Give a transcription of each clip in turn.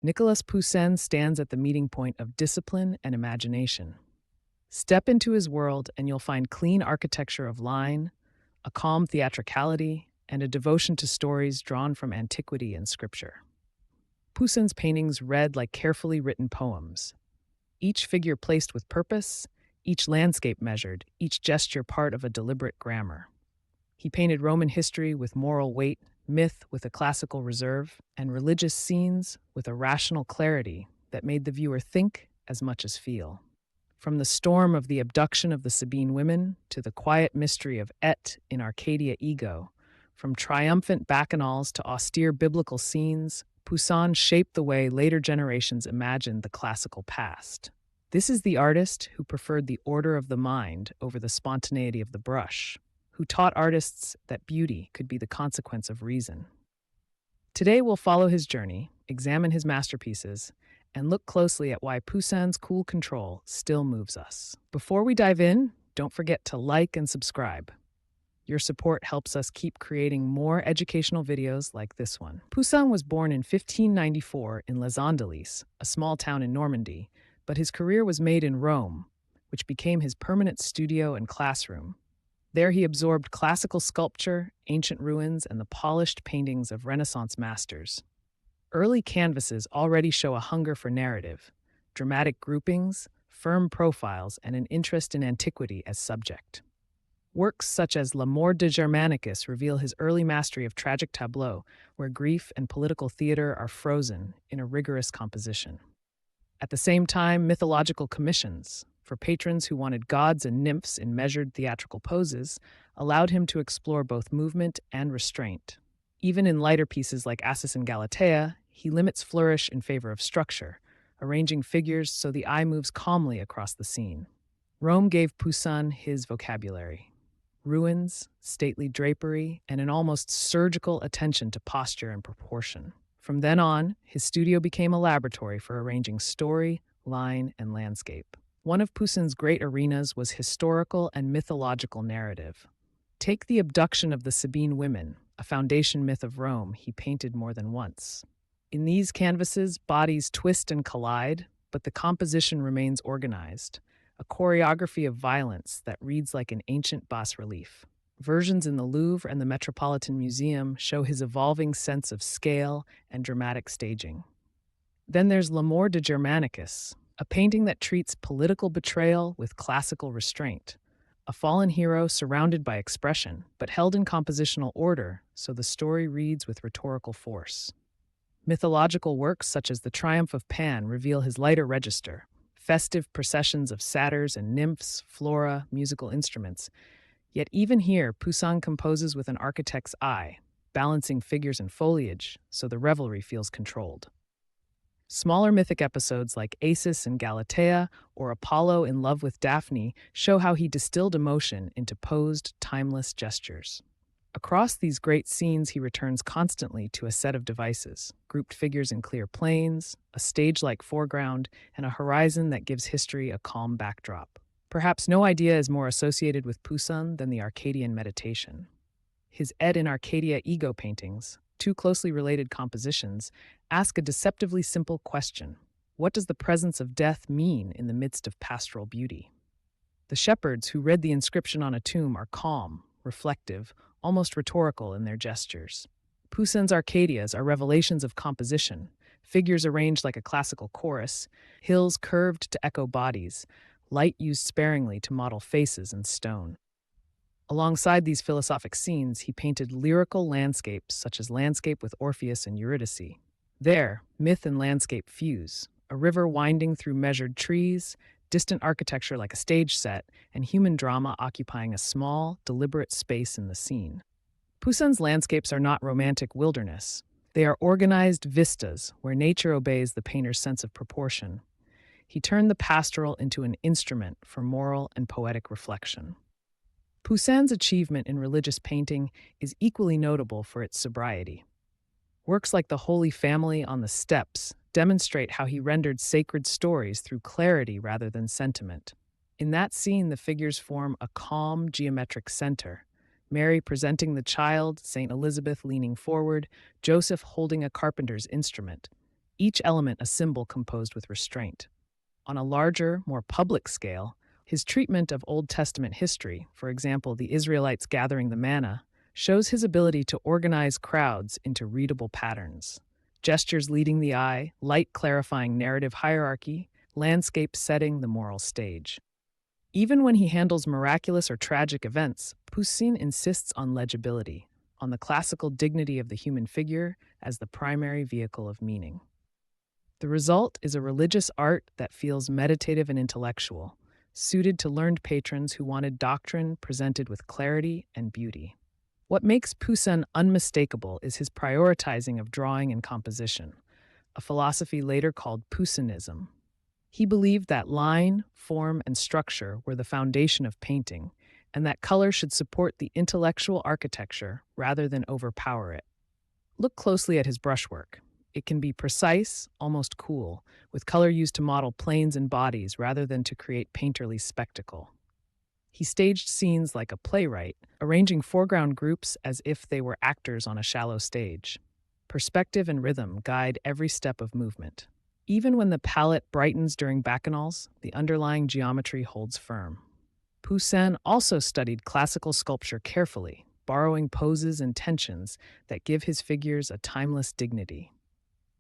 Nicolas Poussin stands at the meeting point of discipline and imagination. Step into his world and you'll find clean architecture of line, a calm theatricality, and a devotion to stories drawn from antiquity and scripture. Poussin's paintings read like carefully written poems, each figure placed with purpose, each landscape measured, each gesture part of a deliberate grammar. He painted Roman history with moral weight, myth with a classical reserve, and religious scenes with a rational clarity that made the viewer think as much as feel. From the storm of the abduction of the Sabine women to the quiet mystery of Et in Arcadia ego, from triumphant bacchanals to austere biblical scenes, Poussin shaped the way later generations imagined the classical past. This is the artist who preferred the order of the mind over the spontaneity of the brush, who taught artists that beauty could be the consequence of reason. Today we'll follow his journey, examine his masterpieces, and look closely at why Poussin's cool control still moves us. Before we dive in, don't forget to like and subscribe. Your support helps us keep creating more educational videos like this one. Poussin was born in 1594 in Les Andelys, a small town in Normandy, but his career was made in Rome, which became his permanent studio and classroom. There he absorbed classical sculpture, ancient ruins, and the polished paintings of Renaissance masters. Early canvases already show a hunger for narrative, dramatic groupings, firm profiles, and an interest in antiquity as subject. Works such as Mort de Germanicus reveal his early mastery of tragic tableaux, where grief and political theater are frozen in a rigorous composition. At the same time, mythological commissions, for patrons who wanted gods and nymphs in measured theatrical poses, allowed him to explore both movement and restraint. Even in lighter pieces like Assis and Galatea, he limits flourish in favor of structure, arranging figures so the eye moves calmly across the scene. Rome gave Poussin his vocabulary: ruins, stately drapery, and an almost surgical attention to posture and proportion. From then on, his studio became a laboratory for arranging story, line, and landscape. One of Poussin's great arenas was historical and mythological narrative. Take the abduction of the Sabine women, a foundation myth of Rome he painted more than once. In these canvases, bodies twist and collide, but the composition remains organized, a choreography of violence that reads like an ancient bas-relief. Versions in the Louvre and the Metropolitan Museum show his evolving sense of scale and dramatic staging. Then there's Mort de Germanicus, a painting that treats political betrayal with classical restraint, a fallen hero surrounded by expression, but held in compositional order so the story reads with rhetorical force. Mythological works such as The Triumph of Pan reveal his lighter register, festive processions of satyrs and nymphs, flora, musical instruments. Yet even here, Poussin composes with an architect's eye, balancing figures and foliage so the revelry feels controlled. Smaller mythic episodes like Acis and Galatea or Apollo in love with Daphne show how he distilled emotion into posed, timeless gestures. Across these great scenes, he returns constantly to a set of devices, grouped figures in clear planes, a stage-like foreground, and a horizon that gives history a calm backdrop. Perhaps no idea is more associated with Poussin than the Arcadian meditation. His Et in Arcadia ego paintings, two closely related compositions, ask a deceptively simple question: what does the presence of death mean in the midst of pastoral beauty? The shepherds who read the inscription on a tomb are calm, reflective, almost rhetorical in their gestures. Poussin's Arcadias are revelations of composition, figures arranged like a classical chorus, hills curved to echo bodies, light used sparingly to model faces and stone. Alongside these philosophic scenes, he painted lyrical landscapes such as Landscape with Orpheus and Eurydice. There, myth and landscape fuse, a river winding through measured trees, distant architecture like a stage set, and human drama occupying a small, deliberate space in the scene. Poussin's landscapes are not romantic wilderness. They are organized vistas where nature obeys the painter's sense of proportion. He turned the pastoral into an instrument for moral and poetic reflection. Poussin's achievement in religious painting is equally notable for its sobriety. Works like The Holy Family on the Steps demonstrate how he rendered sacred stories through clarity rather than sentiment. In that scene, the figures form a calm, geometric center. Mary presenting the child, St. Elizabeth leaning forward, Joseph holding a carpenter's instrument. each element a symbol composed with restraint. On a larger, more public scale, his treatment of Old Testament history, for example, the Israelites gathering the manna, shows his ability to organize crowds into readable patterns. Gestures leading the eye, light clarifying narrative hierarchy, landscape setting the moral stage. Even when he handles miraculous or tragic events, Poussin insists on legibility, on the classical dignity of the human figure as the primary vehicle of meaning. The result is a religious art that feels meditative and intellectual, suited to learned patrons who wanted doctrine presented with clarity and beauty. What makes Poussin unmistakable is his prioritizing of drawing and composition, a philosophy later called Poussinism. He believed that line, form, and structure were the foundation of painting, and that color should support the intellectual architecture rather than overpower it. Look closely at his brushwork. It can be precise, almost cool, with color used to model planes and bodies rather than to create painterly spectacle. He staged scenes like a playwright, arranging foreground groups as if they were actors on a shallow stage. Perspective and rhythm guide every step of movement. Even when the palette brightens during bacchanals, the underlying geometry holds firm. Poussin also studied classical sculpture carefully, borrowing poses and tensions that give his figures a timeless dignity.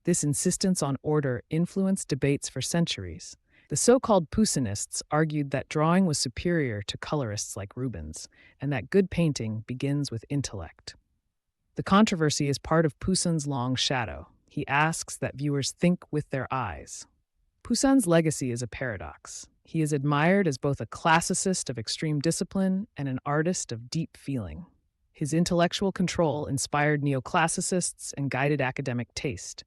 This insistence on order influenced debates for centuries. The so-called Poussinists argued that drawing was superior to colorists like Rubens, and that good painting begins with intellect. The controversy is part of Poussin's long shadow. He asks that viewers think with their eyes. Poussin's legacy is a paradox. He is admired as both a classicist of extreme discipline and an artist of deep feeling. His intellectual control inspired neoclassicists and guided academic taste.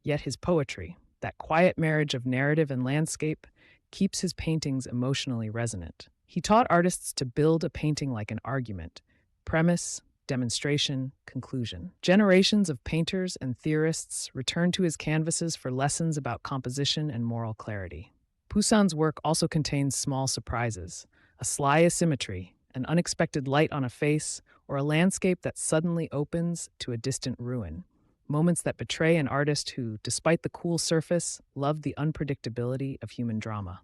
Yet his poetry, that quiet marriage of narrative and landscape, keeps his paintings emotionally resonant. He taught artists to build a painting like an argument: premise, demonstration, conclusion. Generations of painters and theorists return to his canvases for lessons about composition and moral clarity. Poussin's work also contains small surprises: a sly asymmetry, an unexpected light on a face, or a landscape that suddenly opens to a distant ruin. Moments that betray an artist who, despite the cool surface, loved the unpredictability of human drama.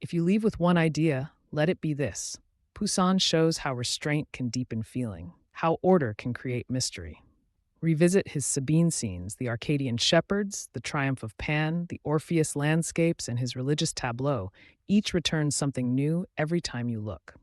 If you leave with one idea, let it be this: Poussin shows how restraint can deepen feeling, how order can create mystery. Revisit his Sabine scenes, the Arcadian shepherds, the triumph of Pan, the Orpheus landscapes, and his religious tableau. Each returns something new every time you look.